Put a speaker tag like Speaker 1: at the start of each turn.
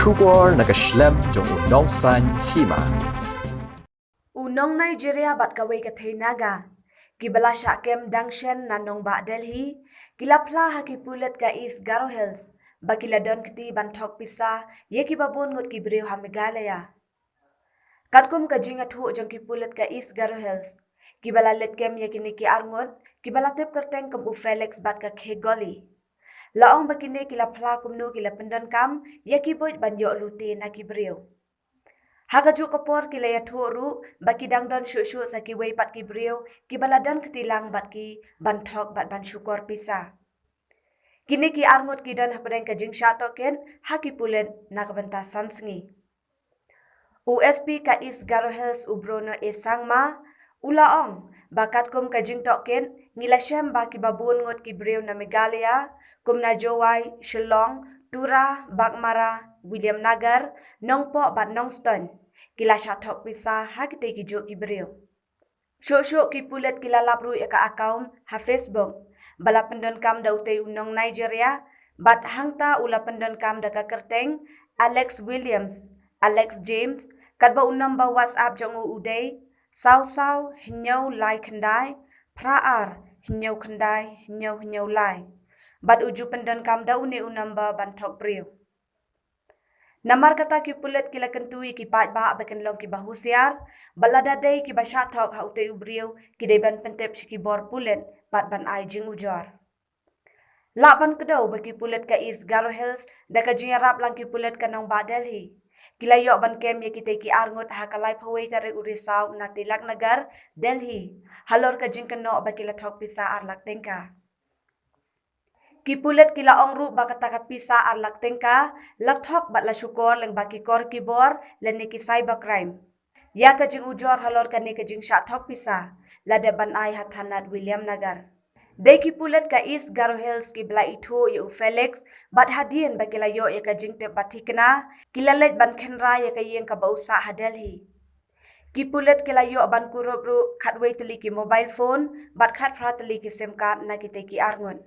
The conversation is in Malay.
Speaker 1: Shugor nakaslem jong unong san hima.
Speaker 2: Unong Nigeria bat kawai kathai naga. Gibala syakem dangshen nanong ba Delhi. Gilapla haki pulet ka East Garo Hills. Bakila don keti bantok pisa. Ye kibabun ngut kibriw ha Meghalaya. Katkum ka jingat hu jong ki pulet ka East Garo Hills. Gibala letkem ye kini ki arngut. Gibala tip kerteng kum u Felix bat ka Khegoli. Laong bakine kilapla kumnu kila pendon kam. Ye kiboy banyo luti na kibriw. Hagaju kapor kilaya thuru baki dangdon shu sa kiwei pat kibriu kibaladan ketilang bat ki banthok bat ban syukor pisa. Kini ki arngut kidan hapadeng kajing syatoken haki pulen nakabentasan sengi. USP ka East Garo Hills ubrono esangma ulaong bakat kum kajing token ngilasyem baki babun ngut kibriu na Meghalaya kum na Jowai, Shillong, Tura, Bakmara, William Nagar, Nongpo bat Nongston. Kila syatok pisa hakite kijuk kibriu. Syuk ki pulet kila lapru eka akaun ha Facebook. Bala pendon kam da utei unong Nigeria. Bat hangta ula pendon kam da kakerteng Alex Williams, Alex James. Kadba unong ba WhatsApp jong udei. Saw hinyau lai kendai. Praar hinyau kendai hinyau lai. Bat uju pendon kam da uni unong ba bantok briu. Namar kata ki pulet kila kentui ki pat ba beken long ki bahusiar balada dei ki basyatok ha utei ubriu ki deban pentep si ki bor pulet pat ban ai jing ujor. Laban kedau bagi pulet ka East Garo Hills da ka jingarap lang ki pulet ka nong ba Delhi. Kila yok ban kem ye kita ki arngut ha kalai phawai tare urisau na Tilak Nagar Delhi. Halor ka jing keno bakila thok pisa arlak tengka. Kipulet kila ongru bakata kapisa arlak tengka lathok bat la syukor leng baki kor kibor leni ki cybercrime. Ya kajing ujor halor kani kajing syathok pisa lada ban ai hathanat William Nagar. Dei kipulet ka East Garo Hills ki bela itu yu Felix bat hadien bakila yo ya kajing te batikna kilalet ban khenra ya kayeng ka bausa ha Delhi. Kipulet kila yo ban kurup ru khatwei teli ki mobile phone bat khat phra teli ki SIM card na ki te ki arngun.